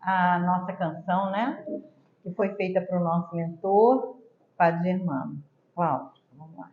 a nossa canção, né? Que foi feita para o nosso mentor, Padre Germano. Cláudio, vamos lá.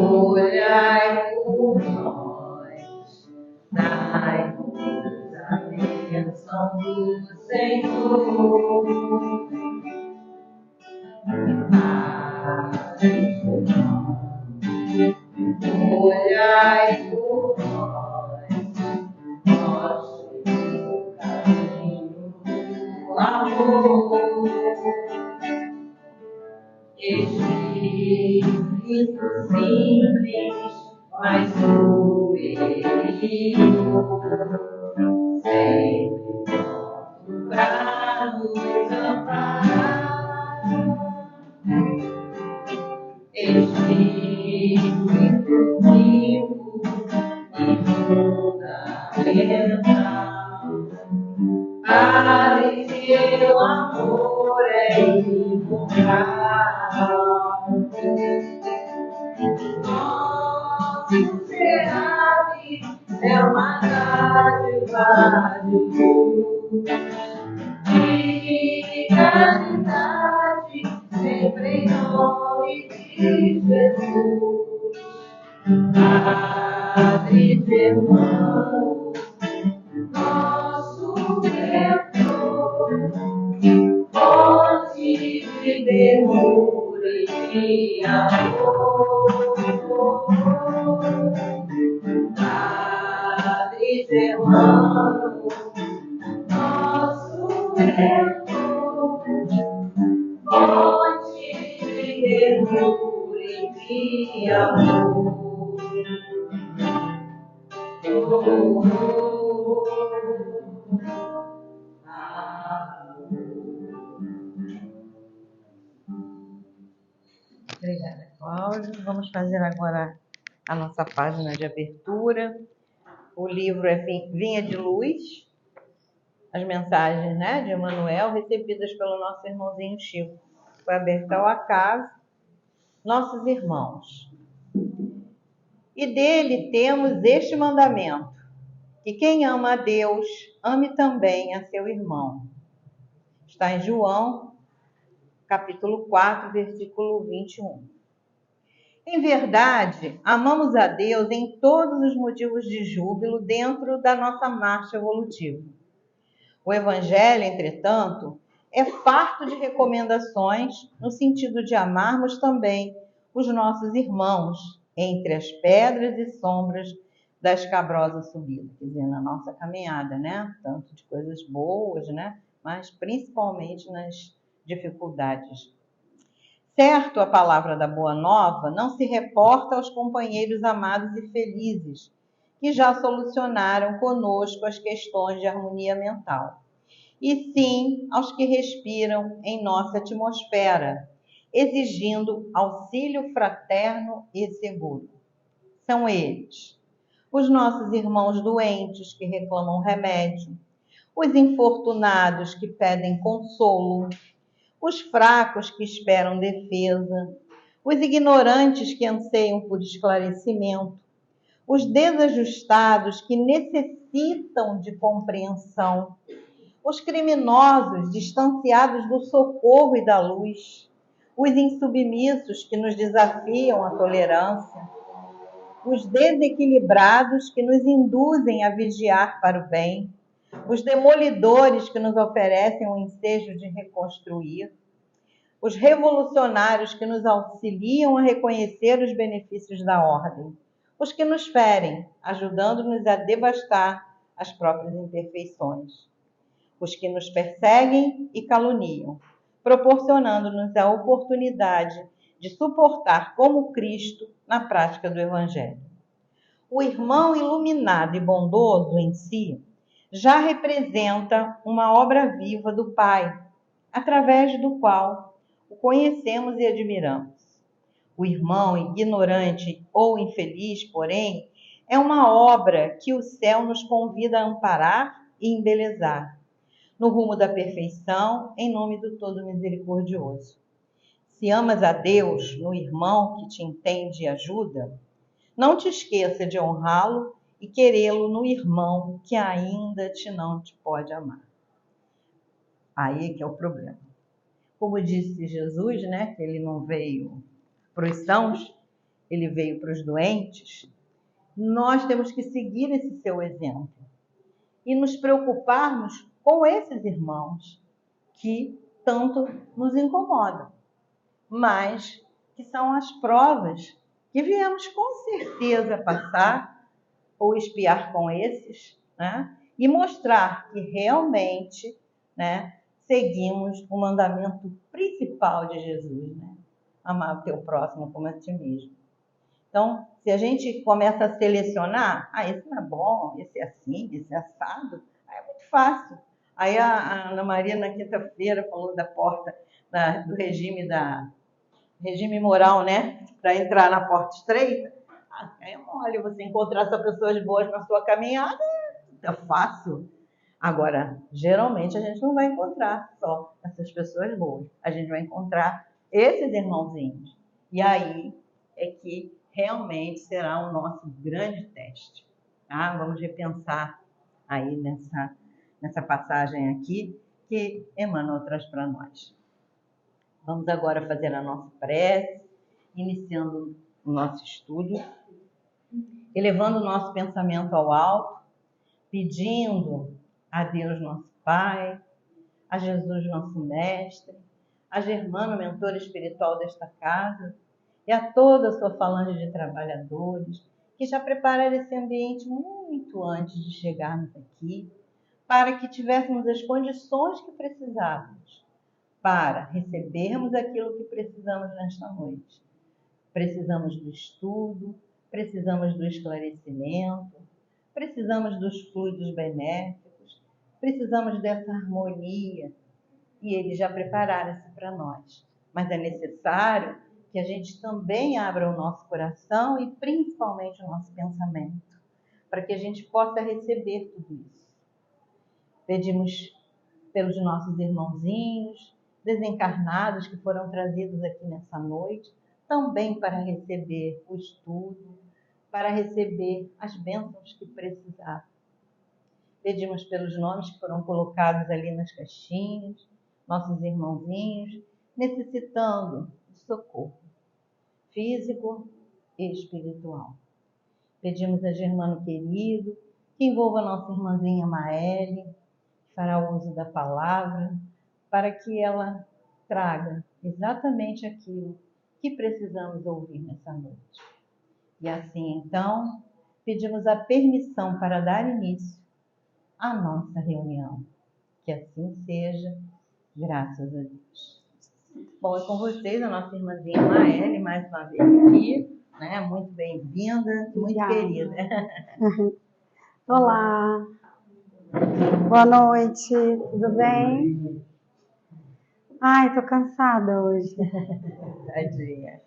Olhai por nós, dai-nos a bênção do Senhor. Olhai por nós, nosso caminho do amor. Espírito simples, mas superior, sempre pronto pra nos amparar. Espírito vivo e fundamental, Padre, teu amor é imortal. Nosso serave é uma dádiva de luz, de caridade, sempre em nome de Jesus. Padre Germano, nosso mentor, fonte de ternura e de amor. Padre Germano, nosso mentor, fonte de ternura e de amor. Obrigada, Cláudio. Vamos fazer agora a nossa página de abertura. O livro é Vinha de Luz, as mensagens, né, de Emmanuel, recebidas pelo nosso irmãozinho Chico. Foi aberto ao acaso, nossos irmãos. E dele temos este mandamento, que quem ama a Deus, ame também a seu irmão. Está em João, capítulo 4, versículo 21. Em verdade, amamos a Deus em todos os motivos de júbilo dentro da nossa marcha evolutiva. O Evangelho, entretanto, é farto de recomendações no sentido de amarmos também os nossos irmãos entre as pedras e sombras da escabrosa subida, quer dizer, na nossa caminhada, né? Tanto de coisas boas, né? Mas principalmente nas dificuldades. Certo, a palavra da Boa Nova não se reporta aos companheiros amados e felizes, que já solucionaram conosco as questões de harmonia mental, e sim aos que respiram em nossa atmosfera, exigindo auxílio fraterno e seguro. São eles: os nossos irmãos doentes que reclamam remédio, os infortunados que pedem consolo, os fracos que esperam defesa, os ignorantes que anseiam por esclarecimento, os desajustados que necessitam de compreensão, os criminosos distanciados do socorro e da luz, os insubmissos que nos desafiam à tolerância, os desequilibrados que nos induzem a vigiar para o bem, os demolidores que nos oferecem o ensejo de reconstruir, os revolucionários que nos auxiliam a reconhecer os benefícios da ordem, os que nos ferem, ajudando-nos a devastar as próprias imperfeições, os que nos perseguem e caluniam, proporcionando-nos a oportunidade de suportar como Cristo na prática do Evangelho. O irmão iluminado e bondoso em si já representa uma obra viva do Pai, através do qual o conhecemos e admiramos. O irmão ignorante ou infeliz, porém, é uma obra que o céu nos convida a amparar e embelezar, no rumo da perfeição, em nome do Todo Misericordioso. Se amas a Deus no irmão que te entende e ajuda, não te esqueça de honrá-lo e querê-lo no irmão que ainda não te pode amar. Aí que é o problema. Como disse Jesus, né, que ele não veio para os sãos, ele veio para os doentes. Nós temos que seguir esse seu exemplo e nos preocuparmos com esses irmãos que tanto nos incomodam, mas que são as provas que viemos com certeza passar ou espiar com esses, né? E mostrar que realmente, né, seguimos o mandamento principal de Jesus, né? Amar o teu próximo como a ti mesmo. Então, se a gente começa a selecionar, esse não é bom, esse é assim, esse é assado, aí é muito fácil. Aí a Ana Maria, na quinta-feira, falou da porta do regime moral, né? Para entrar na porta estreita. É mole você encontrar essas pessoas boas na sua caminhada, é fácil. Agora, geralmente a gente não vai encontrar só essas pessoas boas. A gente vai encontrar esses irmãozinhos. E aí é que realmente será o nosso grande teste. Tá? Vamos repensar aí nessa passagem aqui que Emmanuel traz para nós. Vamos agora fazer a nossa prece, iniciando o nosso estudo, elevando o nosso pensamento ao alto, pedindo a Deus nosso Pai, a Jesus nosso Mestre, a Germano, mentor espiritual desta casa, e a toda a sua falange de trabalhadores, que já prepararam esse ambiente muito antes de chegarmos aqui, para que tivéssemos as condições que precisávamos para recebermos aquilo que precisamos nesta noite. Precisamos do estudo, precisamos do esclarecimento, precisamos dos fluidos benéficos, precisamos dessa harmonia, e eles já prepararam isso para nós. Mas é necessário que a gente também abra o nosso coração e principalmente o nosso pensamento, para que a gente possa receber tudo isso. Pedimos pelos nossos irmãozinhos desencarnados que foram trazidos aqui nessa noite, também para receber o estudo, para receber as bênçãos que precisavam. Pedimos pelos nomes que foram colocados ali nas caixinhas, nossos irmãozinhos, necessitando de socorro físico e espiritual. Pedimos a Germano querido, que envolva a nossa irmãzinha Maeli, que fará uso da palavra, para que ela traga exatamente aquilo que precisamos ouvir nessa noite. E assim, então, pedimos a permissão para dar início à nossa reunião. Que assim seja, graças a Deus. Bom, é com vocês a nossa irmãzinha Maeli, mais uma vez aqui, né? Muito bem-vinda, muito querida. Olá, boa noite, tudo bem? Ai, tô cansada hoje. Tadinha.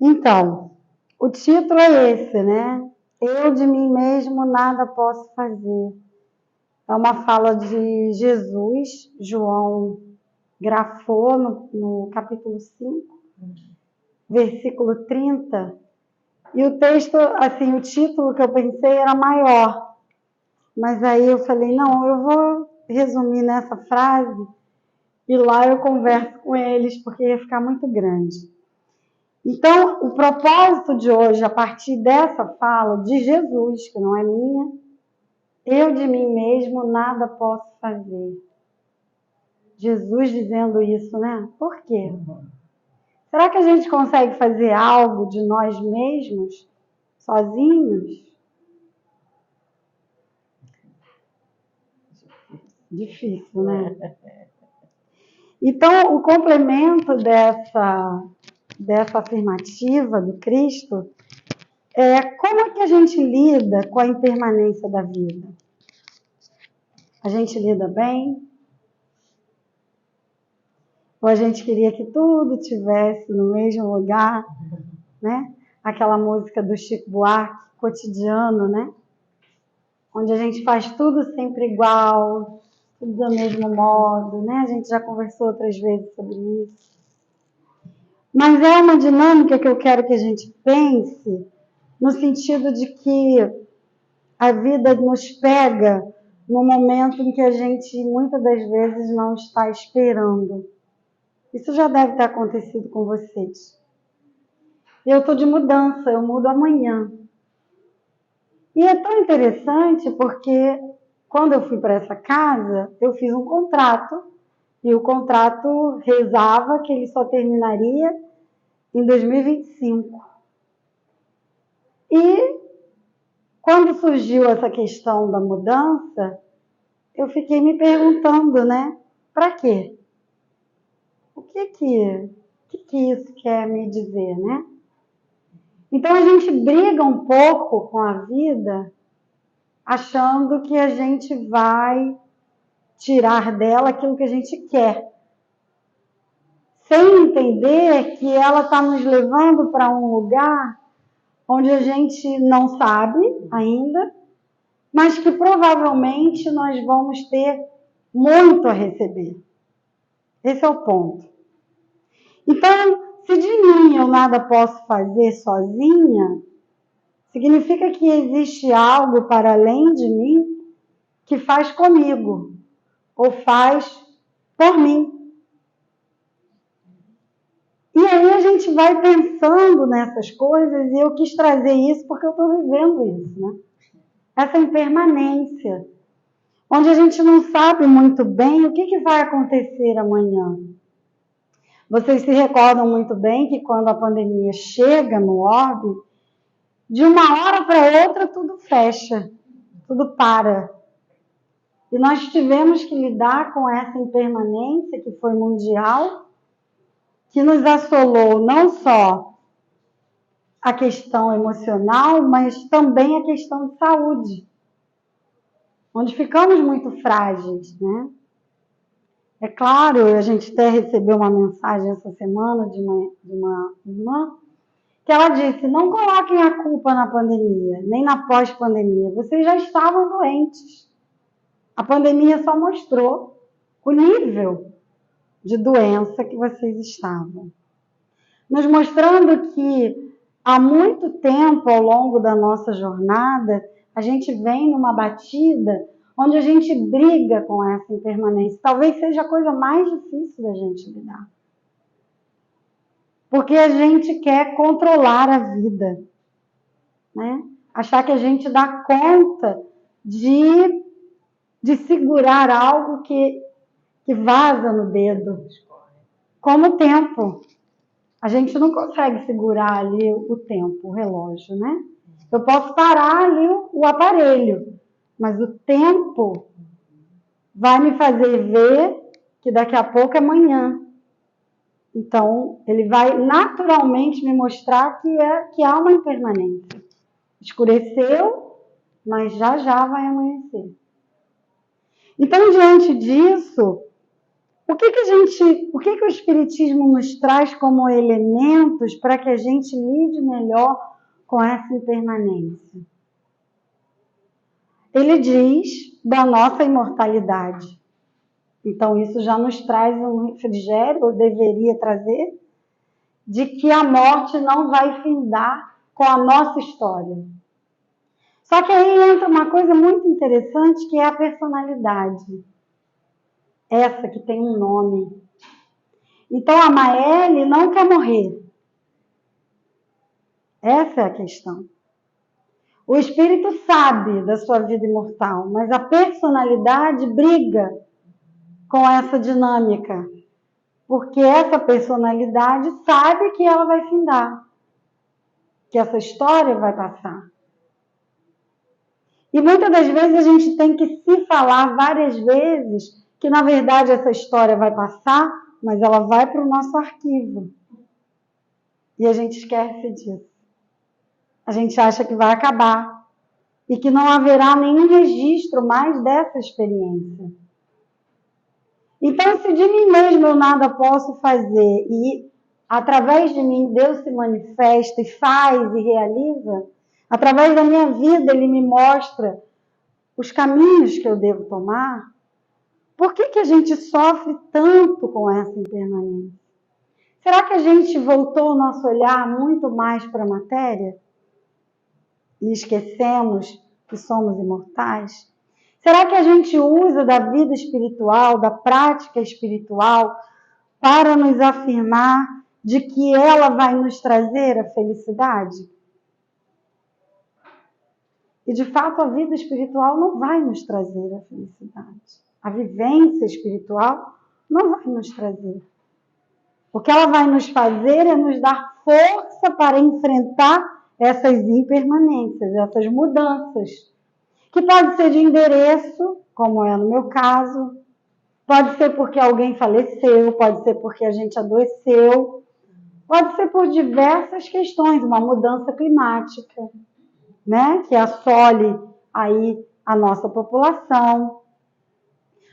Então, o título é esse, né? Eu de mim mesmo nada posso fazer. É uma fala de Jesus, João grafou no capítulo 5, versículo 30. E o texto, assim, o título que eu pensei era maior. Mas aí eu falei, não, eu vou resumir nessa frase e lá eu converso com eles, porque ia ficar muito grande. Então, o propósito de hoje, a partir dessa fala de Jesus, que não é minha, eu de mim mesmo nada posso fazer. Jesus dizendo isso, né? Por quê? Será que a gente consegue fazer algo de nós mesmos, sozinhos? Difícil, né? Então, o complemento dessa afirmativa do Cristo é como é que a gente lida com a impermanência da vida? A gente lida bem? Ou a gente queria que tudo tivesse no mesmo lugar, né? aquela música do Chico Buarque, Cotidiano, né? Onde a gente faz tudo sempre igual, tudo do mesmo modo, né? A gente já conversou outras vezes sobre isso. Mas é uma dinâmica que eu quero que a gente pense no sentido de que a vida nos pega no momento em que a gente muitas das vezes não está esperando. Isso já deve ter acontecido com vocês. Eu estou de mudança, eu mudo amanhã. E é tão interessante porque quando eu fui para essa casa, eu fiz um contrato e o contrato rezava que ele só terminaria em 2025. E quando surgiu essa questão da mudança, eu fiquei me perguntando, né? Para quê? O que isso quer me dizer, né? Então a gente briga um pouco com a vida, achando que a gente vai tirar dela aquilo que a gente quer, sem entender que ela está nos levando para um lugar onde a gente não sabe ainda, mas que provavelmente nós vamos ter muito a receber. Esse é o ponto. Então, se de mim eu nada posso fazer sozinha, significa que existe algo para além de mim que faz comigo, ou faz por mim. E aí a gente vai pensando nessas coisas, e eu quis trazer isso porque eu estou vivendo isso, né? Essa impermanência, onde a gente não sabe muito bem o que vai acontecer amanhã. Vocês se recordam muito bem que quando a pandemia chega no orbe, de uma hora para outra tudo fecha, tudo para. E nós tivemos que lidar com essa impermanência que foi mundial, que nos assolou não só a questão emocional, mas também a questão de saúde, onde ficamos muito frágeis, né? É claro, a gente até recebeu uma mensagem essa semana de uma irmã, que ela disse, não coloquem a culpa na pandemia, nem na pós-pandemia, vocês já estavam doentes. A pandemia só mostrou o nível de doença que vocês estavam. Nos mostrando que há muito tempo, ao longo da nossa jornada, a gente vem numa batida onde a gente briga com essa impermanência. Talvez seja a coisa mais difícil da gente lidar. Porque a gente quer controlar a vida, né? Achar que a gente dá conta de segurar algo que vaza no dedo, como o tempo. A gente não consegue segurar ali o tempo, o relógio, né? Eu posso parar ali o aparelho, mas o tempo vai me fazer ver que daqui a pouco é amanhã. Então, ele vai naturalmente me mostrar que há uma impermanência. Escureceu, mas já já vai amanhecer. Então, diante disso, o que o Espiritismo nos traz como elementos para que a gente lide melhor com essa impermanência? Ele diz da nossa imortalidade. Então, isso já nos traz um refrigério, ou deveria trazer, de que a morte não vai findar com a nossa história. Só que aí entra uma coisa muito interessante, que é a personalidade. Essa que tem um nome. Então, a Maëlle não quer morrer. Essa é a questão. O espírito sabe da sua vida imortal, mas a personalidade briga com essa dinâmica, porque essa personalidade sabe que ela vai findar, que essa história vai passar. E muitas das vezes a gente tem que se falar várias vezes que, na verdade, essa história vai passar, mas ela vai para o nosso arquivo. E a gente esquece disso. A gente acha que vai acabar e que não haverá nenhum registro mais dessa experiência. Então, se de mim mesmo eu nada posso fazer e através de mim Deus se manifesta e faz e realiza, através da minha vida Ele me mostra os caminhos que eu devo tomar, por que a gente sofre tanto com essa impermanência? Será que a gente voltou o nosso olhar muito mais para a matéria? E esquecemos que somos imortais? Será que a gente usa da vida espiritual, da prática espiritual, para nos afirmar de que ela vai nos trazer a felicidade? E de fato a vida espiritual não vai nos trazer a felicidade. A vivência espiritual não vai nos trazer. O que ela vai nos fazer é nos dar força para enfrentar essas impermanências, essas mudanças, que pode ser de endereço, como é no meu caso, pode ser porque alguém faleceu, pode ser porque a gente adoeceu, pode ser por diversas questões, uma mudança climática, né, que assole aí a nossa população,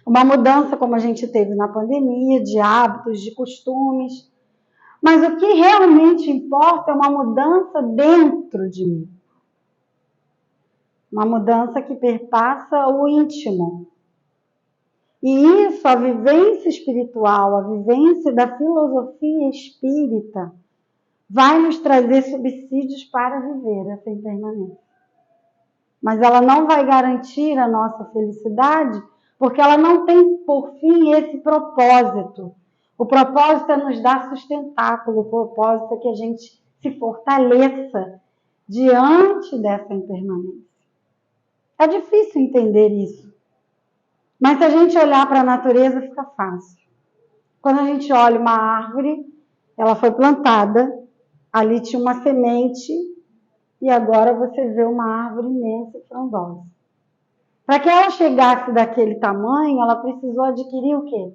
uma mudança como a gente teve na pandemia, de hábitos, de costumes. Mas o que realmente importa é uma mudança dentro de mim. Uma mudança que perpassa o íntimo. E isso, a vivência espiritual, a vivência da filosofia espírita, vai nos trazer subsídios para viver essa impermanência. Mas ela não vai garantir a nossa felicidade, porque ela não tem por fim esse propósito. O propósito é nos dar sustentáculo, o propósito é que a gente se fortaleça diante dessa impermanência. É difícil entender isso, mas se a gente olhar para a natureza fica fácil. Quando a gente olha uma árvore, ela foi plantada, ali tinha uma semente e agora você vê uma árvore imensa e frondosa. Para que ela chegasse daquele tamanho, ela precisou adquirir o quê?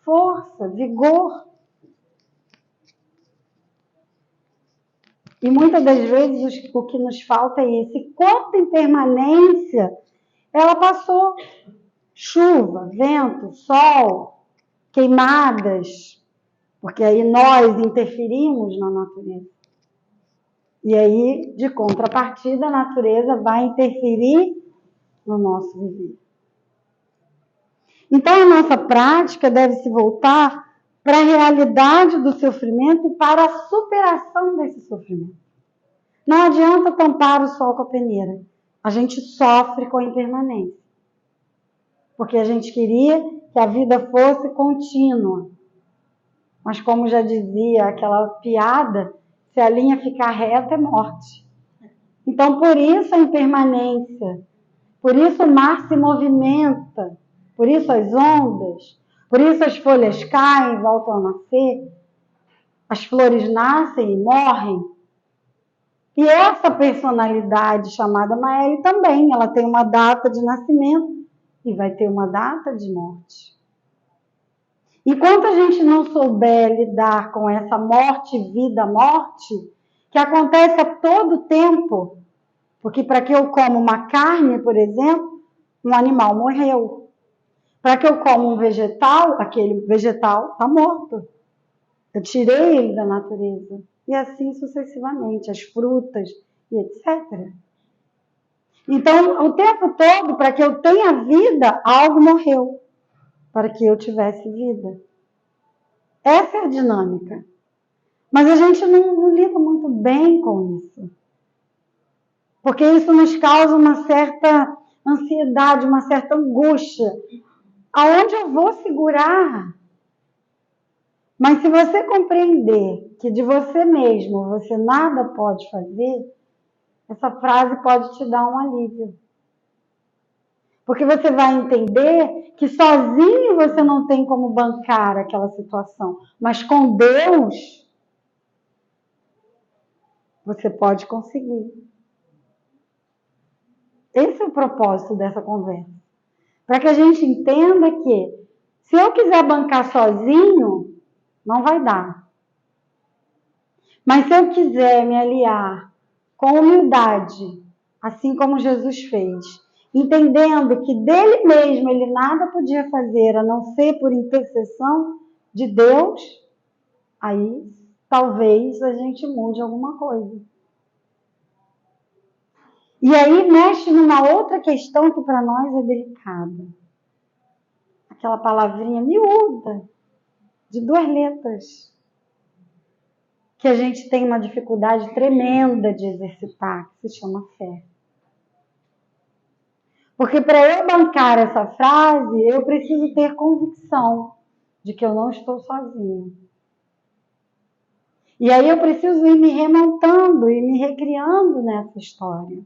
Força, vigor. E muitas das vezes o que nos falta é esse. Quanta impermanência ela passou. Chuva, vento, sol, queimadas. Porque aí nós interferimos na natureza. E aí, de contrapartida, a natureza vai interferir no nosso viver. Então, a nossa prática deve se voltar para a realidade do sofrimento e para a superação desse sofrimento. Não adianta tampar o sol com a peneira. A gente sofre com a impermanência. Porque a gente queria que a vida fosse contínua. Mas como já dizia aquela piada, se a linha ficar reta é morte. Então, por isso a impermanência. Por isso o mar se movimenta. Por isso as ondas. Por isso as folhas caem e voltam a nascer. As flores nascem e morrem. E essa personalidade chamada Maeli também, ela tem uma data de nascimento e vai ter uma data de morte. Enquanto a gente não souber lidar com essa morte, vida, morte, que acontece a todo tempo, porque para que eu coma uma carne, por exemplo, um animal morreu. Para que eu coma um vegetal, aquele vegetal está morto. Eu tirei ele da natureza. E assim sucessivamente, as frutas e etc. Então, o tempo todo, para que eu tenha vida, algo morreu. Para que eu tivesse vida. Essa é a dinâmica. Mas a gente não lida muito bem com isso. Porque isso nos causa uma certa ansiedade, uma certa angústia. Aonde eu vou segurar? Mas se você compreender que de você mesmo você nada pode fazer, essa frase pode te dar um alívio. Porque você vai entender que sozinho você não tem como bancar aquela situação. Mas com Deus, você pode conseguir. Esse é o propósito dessa conversa. Para que a gente entenda que, se eu quiser bancar sozinho, não vai dar. Mas se eu quiser me aliar com humildade, assim como Jesus fez, entendendo que dele mesmo ele nada podia fazer a não ser por intercessão de Deus, aí talvez a gente mude alguma coisa. E aí mexe numa outra questão que para nós é delicada. Aquela palavrinha miúda, de 2 letras, que a gente tem uma dificuldade tremenda de exercitar, que se chama fé. Porque para eu bancar essa frase, eu preciso ter convicção de que eu não estou sozinha. E aí eu preciso ir me remontando e me recriando nessa história.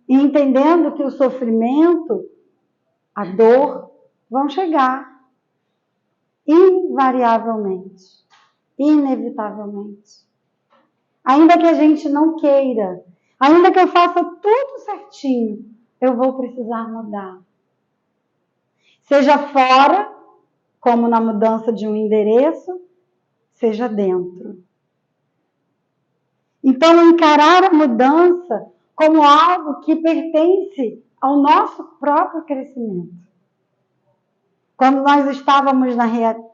E entendendo que o sofrimento, a dor, vão chegar. Invariavelmente. Inevitavelmente. Ainda que a gente não queira, ainda que eu faça tudo certinho, eu vou precisar mudar. Seja fora, como na mudança de um endereço, seja dentro. Então, encarar a mudança como algo que pertence ao nosso próprio crescimento. Quando nós estávamos na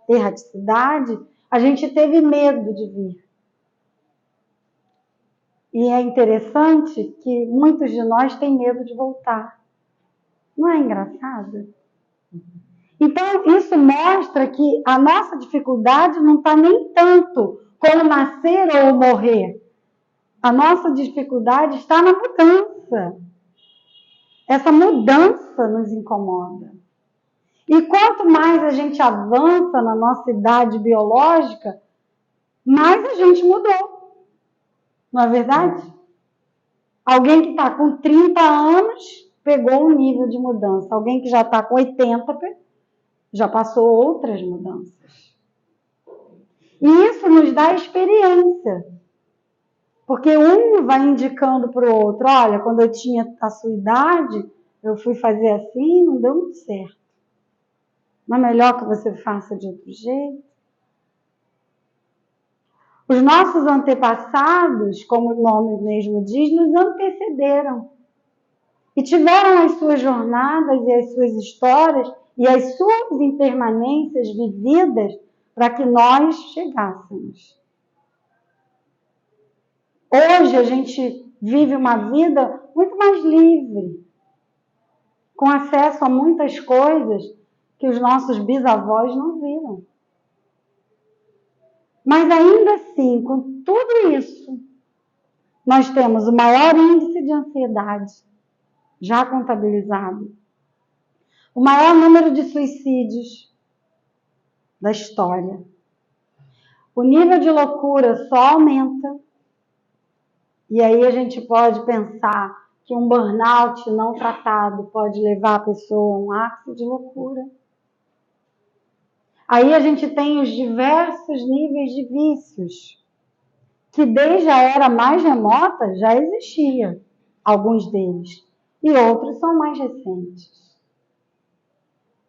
erraticidade, a gente teve medo de vir. E é interessante que muitos de nós têm medo de voltar. Não é engraçado? Então, isso mostra que a nossa dificuldade não está nem tanto como nascer ou morrer. A nossa dificuldade está na mudança. Essa mudança nos incomoda. E quanto mais a gente avança na nossa idade biológica, mais a gente mudou. Não é verdade? Alguém que está com 30 anos pegou um nível de mudança. Alguém que já está com 80 já passou outras mudanças. E isso nos dá experiência. Porque um vai indicando para o outro, olha, quando eu tinha a sua idade, eu fui fazer assim, não deu muito certo. Não é melhor que você faça de outro jeito? Os nossos antepassados, como o nome mesmo diz, nos antecederam. E tiveram as suas jornadas e as suas histórias e as suas impermanências vividas para que nós chegássemos. Hoje a gente vive uma vida muito mais livre, com acesso a muitas coisas que os nossos bisavós não viram. Mas ainda assim, com tudo isso, nós temos o maior índice de ansiedade já contabilizado, o maior número de suicídios da história. O nível de loucura só aumenta. E aí a gente pode pensar que um burnout não tratado pode levar a pessoa a um ápice de loucura. Aí a gente tem os diversos níveis de vícios, que desde a era mais remota já existia, alguns deles, e outros são mais recentes.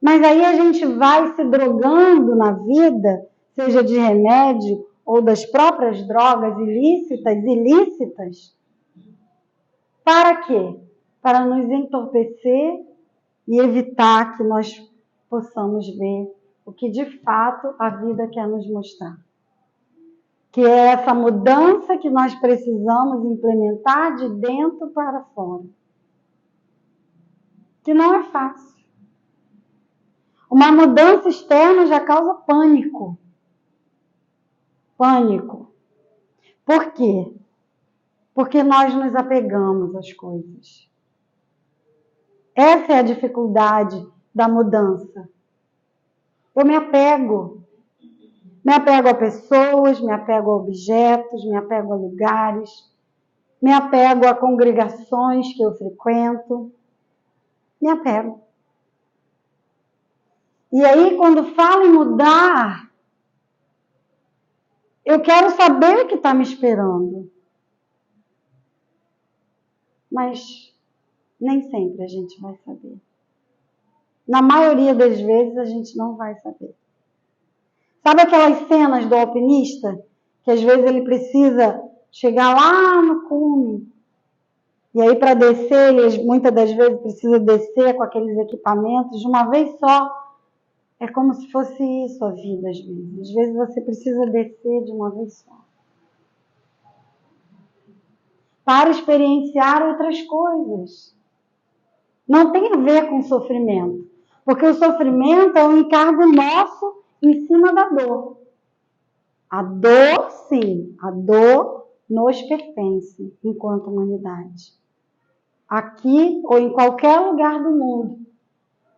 Mas aí a gente vai se drogando na vida, seja de remédio ou das próprias drogas ilícitas, para quê? Para nos entorpecer e evitar que nós possamos ver o que de fato a vida quer nos mostrar. Que é essa mudança que nós precisamos implementar de dentro para fora. Que não é fácil. Uma mudança externa já causa pânico. Pânico. Por quê? Porque nós nos apegamos às coisas. Essa é a dificuldade da mudança. Eu me apego. Me apego a pessoas, me apego a objetos, me apego a lugares, me apego a congregações que eu frequento. Me apego. E aí, quando falo em mudar, eu quero saber o que está me esperando. Mas nem sempre a gente vai saber. Na maioria das vezes, a gente não vai saber. Sabe aquelas cenas do alpinista? Que às vezes ele precisa chegar lá no cume. E aí, para descer, ele muitas das vezes precisa descer com aqueles equipamentos de uma vez só. É como se fosse isso a vida às vezes. Às vezes você precisa descer de uma vez só. Para experienciar outras coisas. Não tem a ver com sofrimento. Porque o sofrimento é um encargo nosso em cima da dor. A dor, sim, a dor nos pertence enquanto humanidade. Aqui ou em qualquer lugar do mundo.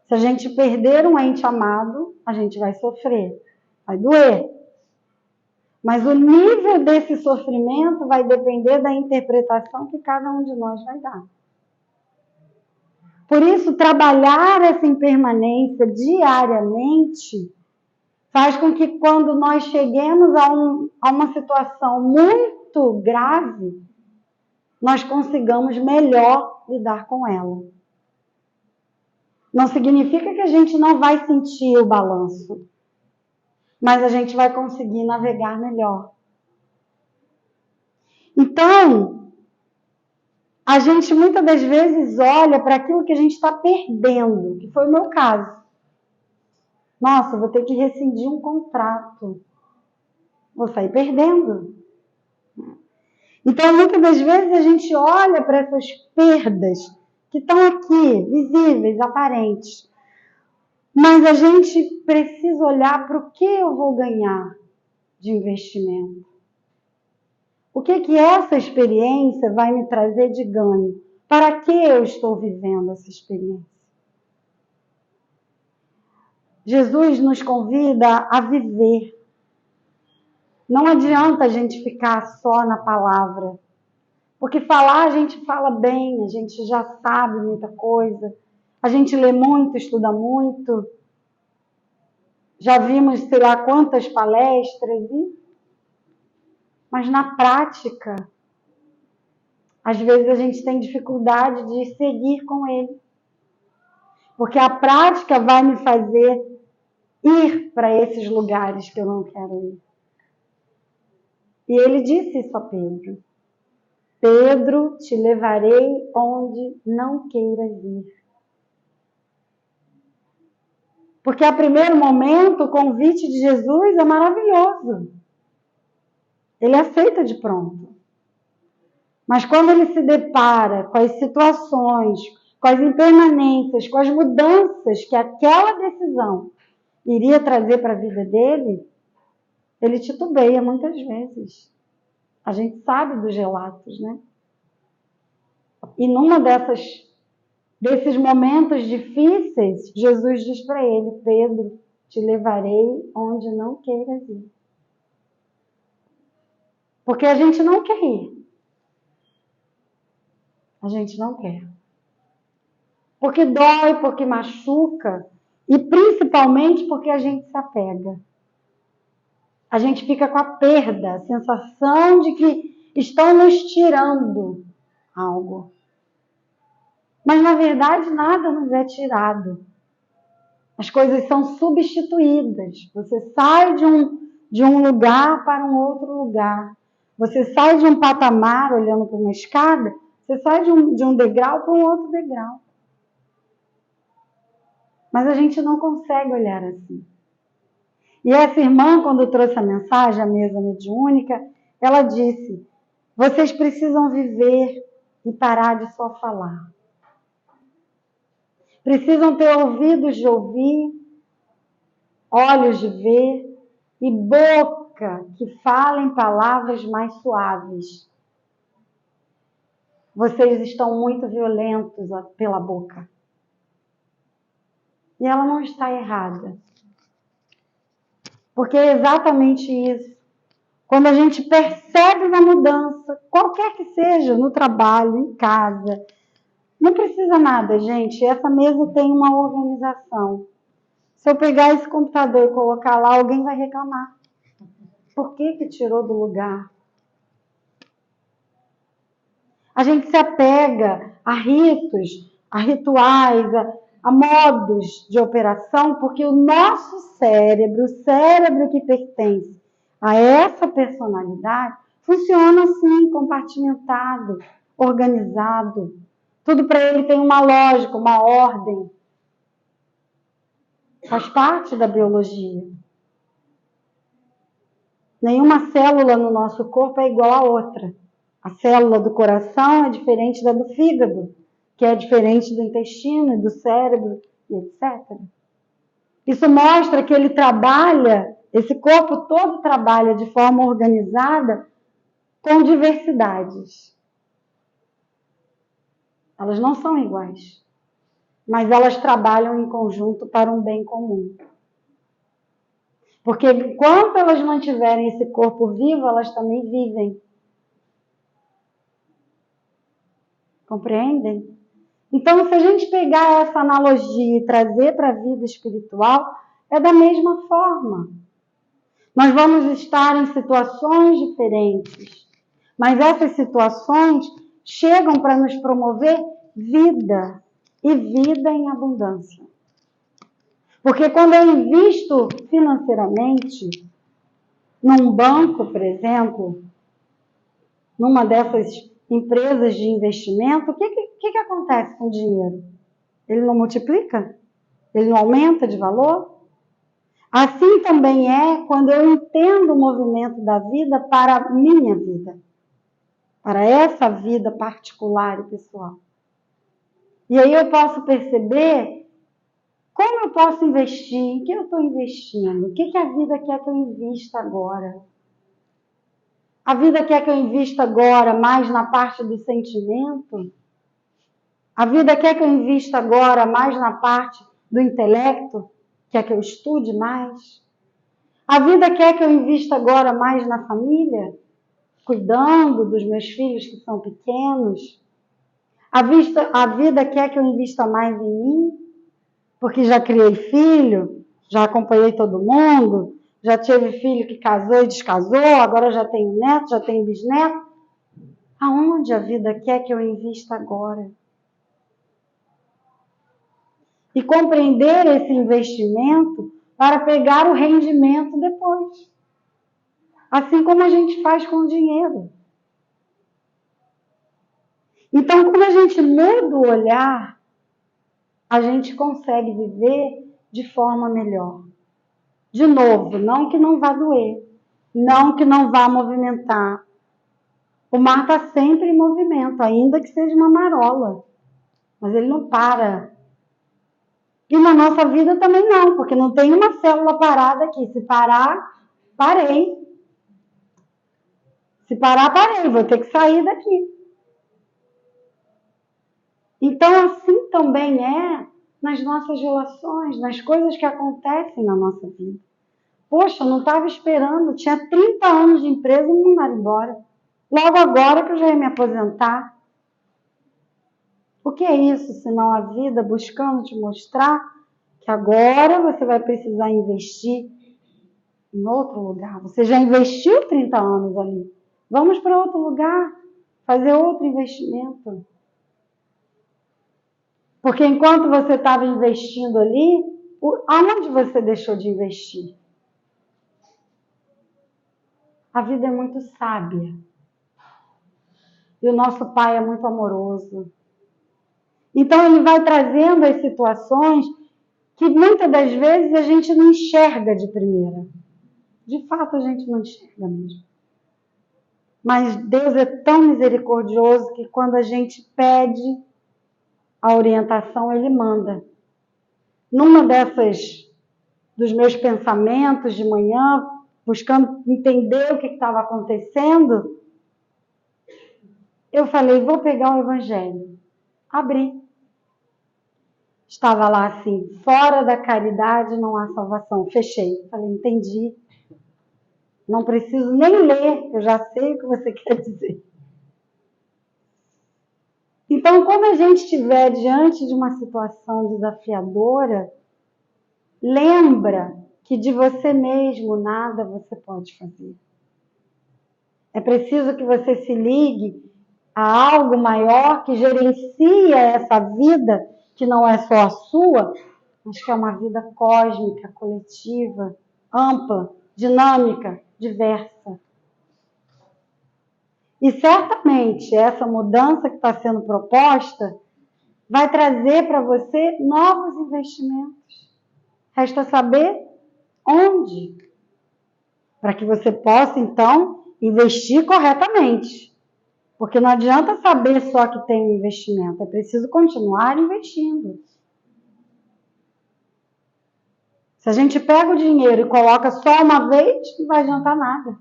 Se a gente perder um ente amado, a gente vai sofrer, vai doer. Mas o nível desse sofrimento vai depender da interpretação que cada um de nós vai dar. Por isso, trabalhar essa impermanência diariamente faz com que quando nós cheguemos a uma situação muito grave, nós consigamos melhor lidar com ela. Não significa que a gente não vai sentir o balanço, mas a gente vai conseguir navegar melhor. Então, a gente muitas das vezes olha para aquilo que a gente está perdendo, que foi o meu caso. Nossa, vou ter que rescindir um contrato. Vou sair perdendo. Então, muitas das vezes a gente olha para essas perdas que estão aqui, visíveis, aparentes. Mas a gente precisa olhar para o que eu vou ganhar de investimento. O que essa experiência vai me trazer de ganho? Para que eu estou vivendo essa experiência? Jesus nos convida a viver. Não adianta a gente ficar só na palavra. Porque falar a gente fala bem, a gente já sabe muita coisa. A gente lê muito, estuda muito. Já vimos sei lá quantas palestras. Mas na prática, às vezes a gente tem dificuldade de seguir com ele. Porque a prática vai me fazer ir para esses lugares que eu não quero ir. E ele disse isso a Pedro. Pedro, te levarei onde não queiras ir. Porque a primeiro momento o convite de Jesus é maravilhoso. Ele aceita de pronto. Mas quando ele se depara com as situações, com as impermanências, com as mudanças que aquela decisão iria trazer para a vida dele, ele titubeia muitas vezes. A gente sabe dos relatos, né? E numa desses momentos difíceis, Jesus diz para ele, Pedro, te levarei onde não queiras ir. Porque a gente não quer ir. A gente não quer. Porque dói, porque machuca e principalmente porque a gente se apega. A gente fica com a perda, a sensação de que estão nos tirando algo. Mas na verdade nada nos é tirado. As coisas são substituídas. Você sai de um lugar para um outro lugar. Você sai de um patamar olhando para uma escada, você sai de um degrau para um outro degrau. Mas a gente não consegue olhar assim. E essa irmã, quando trouxe a mensagem à mesa mediúnica, ela disse, vocês precisam viver e parar de só falar. Precisam ter ouvidos de ouvir, olhos de ver e boca que falem palavras mais suaves. Vocês estão muito violentos pela boca. E ela não está errada. Porque é exatamente isso. Quando a gente percebe uma mudança, qualquer que seja, no trabalho, em casa, não precisa nada, gente. Essa mesa tem uma organização. Se eu pegar esse computador e colocar lá, alguém vai reclamar. Por que tirou do lugar? A gente se apega a ritos, a rituais, a modos de operação, porque o nosso cérebro, o cérebro que pertence a essa personalidade, funciona assim, compartimentado, organizado. Tudo para ele tem uma lógica, uma ordem. Faz parte da biologia. Nenhuma célula no nosso corpo é igual a outra. A célula do coração é diferente da do fígado, que é diferente do intestino e do cérebro, e etc. Isso mostra que ele trabalha, esse corpo todo trabalha de forma organizada com diversidades. Elas não são iguais, mas elas trabalham em conjunto para um bem comum. Porque enquanto elas mantiverem esse corpo vivo, elas também vivem. Compreendem? Então, se a gente pegar essa analogia e trazer para a vida espiritual, é da mesma forma. Nós vamos estar em situações diferentes, mas essas situações chegam para nos promover vida, e vida em abundância. Porque quando eu invisto financeiramente, num banco, por exemplo, numa dessas empresas de investimento, o que acontece com o dinheiro? Ele não multiplica? Ele não aumenta de valor? Assim também é quando eu entendo o movimento da vida para a minha vida, para essa vida particular e pessoal. E aí eu posso perceber como eu posso investir, em que eu estou investindo, o que a vida quer que eu invista agora. A vida quer que eu invista agora mais na parte do sentimento? A vida quer que eu invista agora mais na parte do intelecto? Quer que eu estude mais? A vida quer que eu invista agora mais na família? Cuidando dos meus filhos que são pequenos? A vida quer que eu invista mais em mim? Porque já criei filho, já acompanhei todo mundo, já tive filho que casou e descasou, agora já tenho neto, já tenho bisneto. Aonde a vida quer que eu invista agora? E compreender esse investimento para pegar o rendimento depois. Assim como a gente faz com o dinheiro. Então, quando a gente muda o olhar, a gente consegue viver de forma melhor. De novo, não que não vá doer, não que não vá movimentar. O mar está sempre em movimento, ainda que seja uma marola. Mas ele não para. E na nossa vida também não, porque não tem uma célula parada aqui. Se parar, parei. Se parar, parei. Vou ter que sair daqui. Então, assim também é nas nossas relações, nas coisas que acontecem na nossa vida. Poxa, eu não estava esperando. Tinha 30 anos de empresa e não mandar embora. Logo agora que eu já ia me aposentar. O que é isso, senão a vida buscando te mostrar que agora você vai precisar investir em outro lugar. Você já investiu 30 anos ali. Vamos para outro lugar, fazer outro investimento. Porque enquanto você estava investindo ali, aonde você deixou de investir? A vida é muito sábia. E o nosso Pai é muito amoroso. Então ele vai trazendo as situações que muitas das vezes a gente não enxerga de primeira. De fato, a gente não enxerga mesmo. Mas Deus é tão misericordioso que quando a gente pede a orientação, Ele manda. Numa dos meus pensamentos de manhã, buscando entender o que estava acontecendo, eu falei, vou pegar o Evangelho. Abri. Estava lá assim, fora da caridade não há salvação. Fechei. Falei, entendi. Não preciso nem ler, eu já sei o que você quer dizer. Então, quando a gente estiver diante de uma situação desafiadora, lembra que de você mesmo nada você pode fazer. É preciso que você se ligue a algo maior que gerencia essa vida, que não é só a sua, mas que é uma vida cósmica, coletiva, ampla, dinâmica, diversa. E certamente essa mudança que está sendo proposta vai trazer para você novos investimentos, Resta saber onde, para que você possa, então, investir corretamente. Porque não adianta saber só que tem um investimento, é preciso continuar investindo. Se a gente pega o dinheiro e coloca só uma vez, não vai adiantar nada.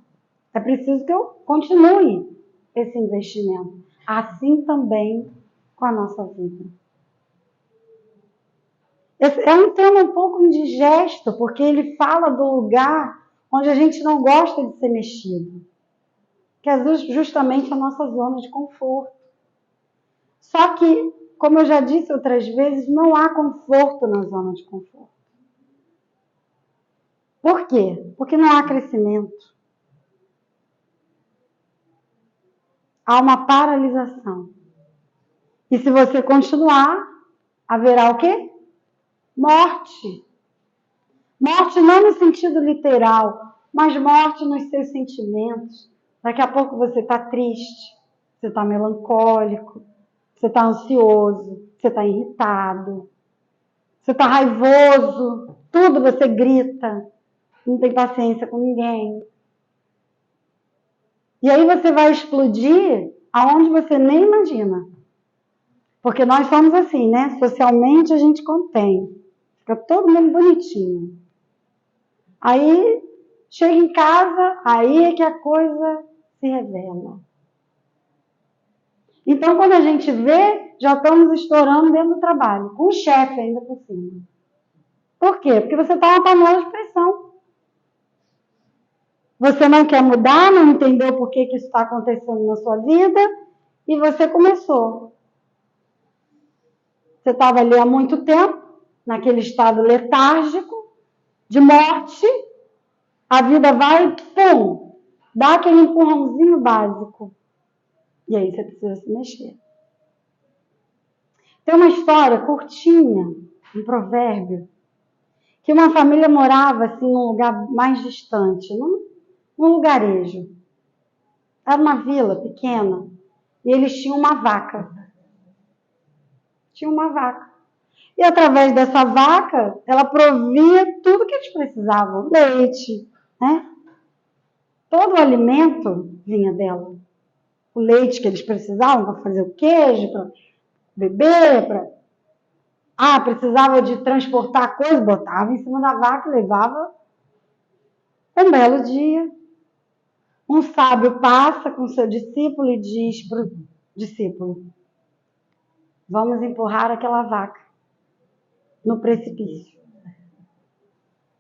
É preciso que eu continue esse investimento. Assim também com a nossa vida. Esse é um tema um pouco indigesto, porque ele fala do lugar onde a gente não gosta de ser mexido, que é justamente a nossa zona de conforto. Só que, como eu já disse outras vezes, não há conforto na zona de conforto. Por quê? Porque não há crescimento. Há uma paralisação. E se você continuar, haverá o quê? Morte. Morte não no sentido literal, mas morte nos seus sentimentos. Daqui a pouco você está triste, você está melancólico, você está ansioso, você está irritado, você está raivoso, tudo você grita, não tem paciência com ninguém. E aí você vai explodir aonde você nem imagina. Porque nós somos assim, né? Socialmente a gente contém. Fica todo mundo bonitinho. Aí chega em casa, aí é que a coisa se revela. Então, quando a gente vê, já estamos estourando dentro do trabalho, com o chefe ainda por cima. Por quê? Porque você está numa panela de pressão. Você não quer mudar, não entendeu por que isso está acontecendo na sua vida, e você começou. Você estava ali há muito tempo, naquele estado letárgico, de morte, a vida vai, pum, dá aquele empurrãozinho básico. E aí você precisa se mexer. Tem uma história curtinha, um provérbio, que uma família morava assim num lugar mais distante, num lugarejo. Era uma vila pequena e eles tinham uma vaca. Tinha uma vaca. E através dessa vaca, ela provia tudo que eles precisavam. Leite, né? Todo o alimento vinha dela. O leite que eles precisavam para fazer o queijo, para beber, precisava de transportar coisa, botava em cima da vaca e levava. Um belo dia, um sábio passa com seu discípulo e diz para o discípulo: vamos empurrar aquela vaca no precipício.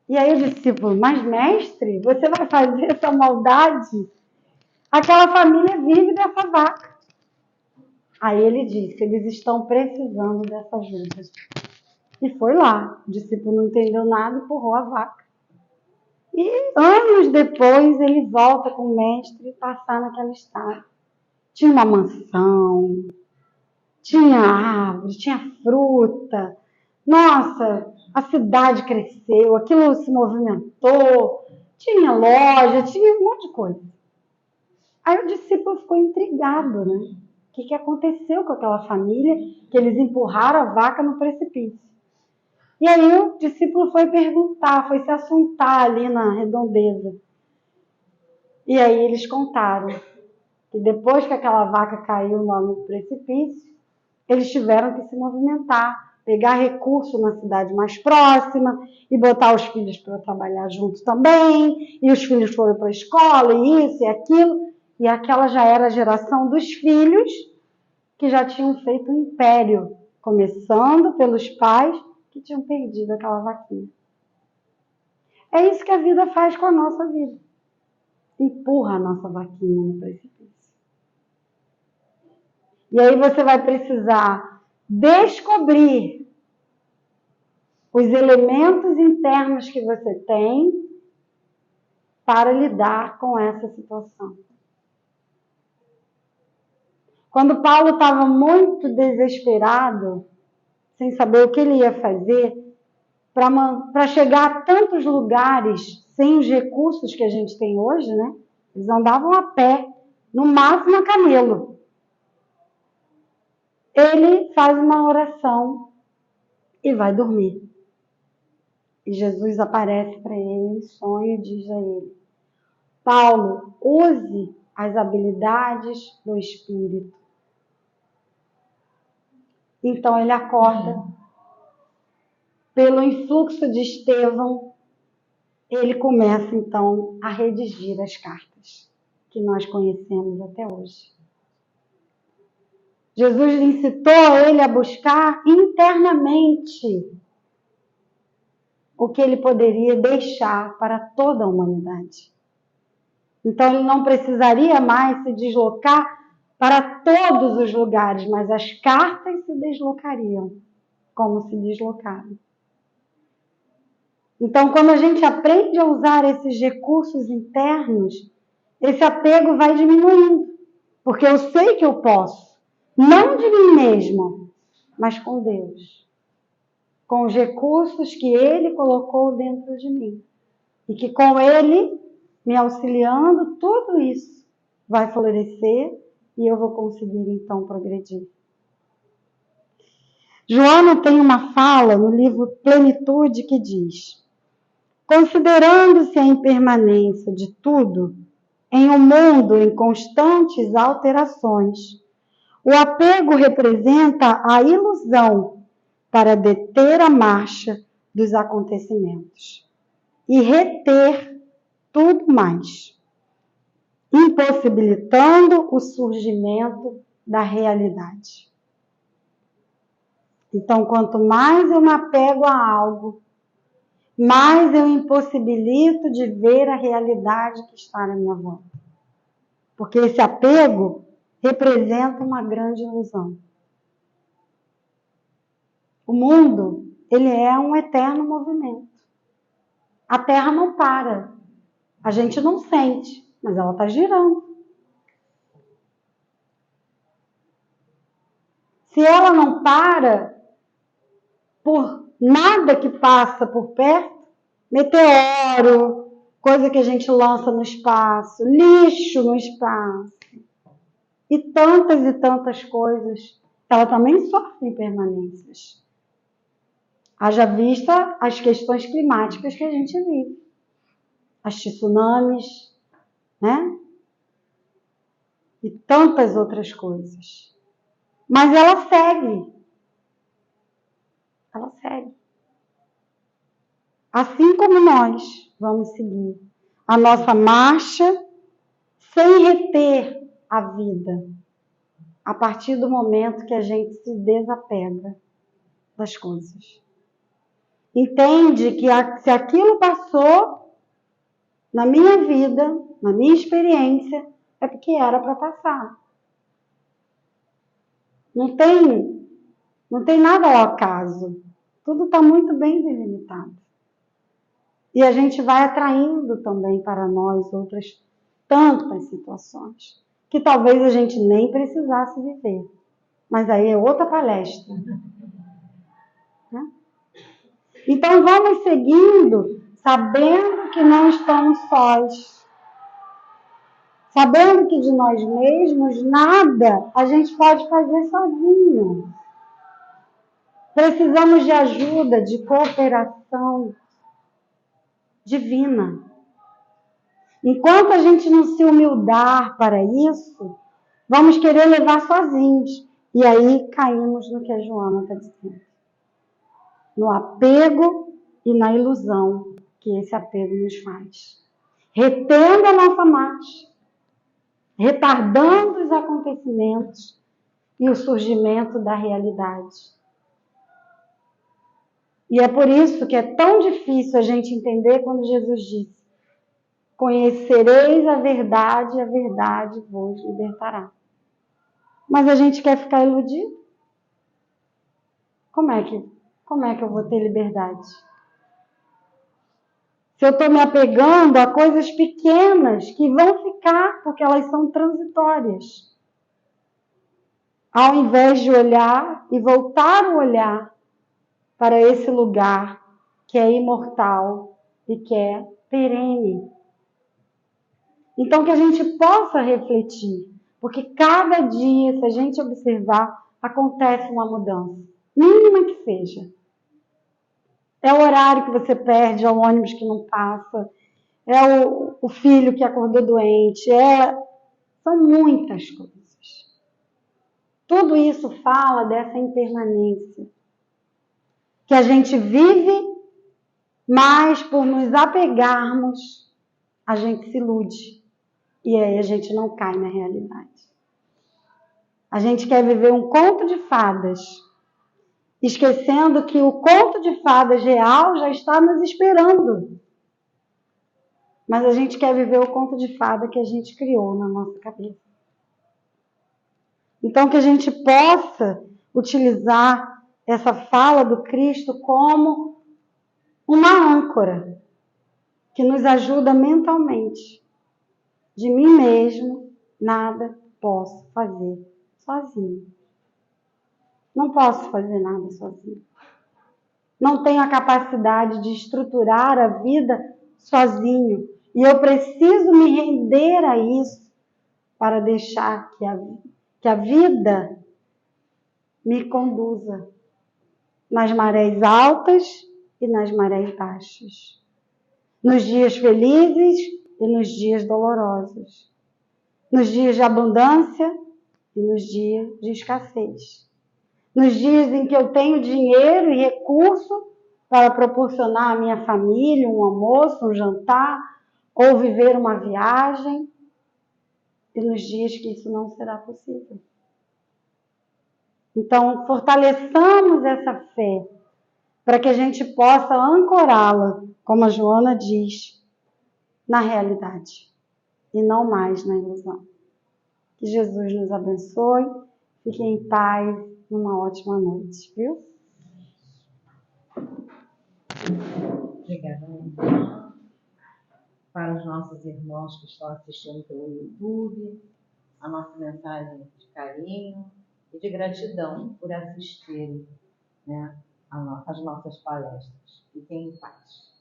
E aí o discípulo: mas mestre, você vai fazer essa maldade? Aquela família vive dessa vaca. Aí ele disse: eles estão precisando dessa ajuda. E foi lá. O discípulo não entendeu nada e empurrou a vaca. E anos depois ele volta com o mestre passar naquela estrada. Tinha uma mansão, tinha árvore, tinha fruta. Nossa, a cidade cresceu, aquilo se movimentou, tinha loja, tinha um monte de coisa. Aí o discípulo ficou intrigado, né? O que aconteceu com aquela família que eles empurraram a vaca no precipício? E aí o discípulo foi perguntar, foi se assuntar ali na redondeza. E aí eles contaram que depois que aquela vaca caiu lá no precipício, eles tiveram que se movimentar, pegar recurso na cidade mais próxima e botar os filhos para trabalhar junto também, e os filhos foram para a escola, e isso e aquilo, e aquela já era a geração dos filhos que já tinham feito um império, começando pelos pais que tinham perdido aquela vaquinha. É isso que a vida faz com a nossa vida. Empurra a nossa vaquinha no precipício. E aí você vai precisar descobrir os elementos internos que você tem para lidar com essa situação. Quando Paulo estava muito desesperado, sem saber o que ele ia fazer, para chegar a tantos lugares sem os recursos que a gente tem hoje, né? Eles andavam a pé, no máximo a camelo. Ele faz uma oração e vai dormir. E Jesus aparece para ele em sonho e diz a ele: Paulo, use as habilidades do Espírito. Então ele acorda. Pelo influxo de Estevão, ele começa então a redigir as cartas que nós conhecemos até hoje. Jesus incitou ele a buscar internamente o que ele poderia deixar para toda a humanidade. Então ele não precisaria mais se deslocar para todos os lugares, mas as cartas se deslocariam como se deslocaram. Então, quando a gente aprende a usar esses recursos internos, esse apego vai diminuindo, porque eu sei que eu posso, não de mim mesmo, mas com Deus, com os recursos que Ele colocou dentro de mim, e que com Ele me auxiliando, tudo isso vai florescer e eu vou conseguir então progredir. Joana tem uma fala no livro Plenitude que diz: considerando-se a impermanência de tudo em um mundo em constantes alterações, o apego representa a ilusão para deter a marcha dos acontecimentos e reter tudo mais, impossibilitando o surgimento da realidade. Então, quanto mais eu me apego a algo, mais eu impossibilito de ver a realidade que está na minha volta. Porque esse apego representa uma grande ilusão. O mundo, ele é um eterno movimento. A Terra não para. A gente não sente, mas ela está girando. Se ela não para por nada que passa por perto, meteoro, coisa que a gente lança no espaço, lixo no espaço, e tantas coisas, ela também sofre impermanências. Haja vista as questões climáticas que a gente vive, as tsunamis, né? E tantas outras coisas. Mas ela segue. Ela segue. Assim como nós vamos seguir a nossa marcha sem reter a vida, a partir do momento que a gente se desapega das coisas. Entende que se aquilo passou na minha vida, na minha experiência, é porque era para passar. Não tem nada ao acaso. Tudo está muito bem delimitado. E a gente vai atraindo também para nós outras tantas situações que talvez a gente nem precisasse viver. Mas aí é outra palestra. Né? Então vamos seguindo, sabendo que não estamos sós. Sabendo que de nós mesmos nada a gente pode fazer sozinho. Precisamos de ajuda, de cooperação divina. Enquanto a gente não se humildar para isso, vamos querer levar sozinhos. E aí caímos no que a Joana está dizendo. No apego e na ilusão que esse apego nos faz. Retendo a nossa marcha, retardando os acontecimentos e o surgimento da realidade. E é por isso que é tão difícil a gente entender quando Jesus disse: conhecereis a verdade vos libertará. Mas a gente quer ficar iludido? Como é que eu vou ter liberdade? Se eu estou me apegando a coisas pequenas que vão ficar porque elas são transitórias. Ao invés de olhar e voltar o olhar para esse lugar que é imortal e que é perene. Então, que a gente possa refletir, porque cada dia, se a gente observar, acontece uma mudança, mínima que seja. É o horário que você perde, é o ônibus que não passa, é o filho que acordou doente, são muitas coisas. Tudo isso fala dessa impermanência. Que a gente vive, mas por nos apegarmos, a gente se ilude. E aí a gente não cai na realidade. A gente quer viver um conto de fadas, esquecendo que o conto de fadas real já está nos esperando. Mas a gente quer viver o conto de fada que a gente criou na nossa cabeça. Então, que a gente possa utilizar essa fala do Cristo como uma âncora que nos ajuda mentalmente. De mim mesmo, nada posso fazer sozinho. Não posso fazer nada sozinho. Não tenho a capacidade de estruturar a vida sozinho. E eu preciso me render a isso para deixar que a vida me conduza nas marés altas e nas marés baixas. Nos dias felizes e nos dias dolorosos. Nos dias de abundância e nos dias de escassez. Nos dias em que eu tenho dinheiro e recurso para proporcionar à minha família um almoço, um jantar, ou viver uma viagem, e nos dias que isso não será possível. Então, fortaleçamos essa fé para que a gente possa ancorá-la, como a Joana diz, na realidade e não mais na ilusão. Que Jesus nos abençoe, fiquem em paz, uma ótima noite, viu? Obrigada, irmã. Para os nossos irmãos que estão assistindo pelo YouTube, a nossa mensagem de carinho e de gratidão por assistirem, né, às nossas palestras. Fiquem em paz.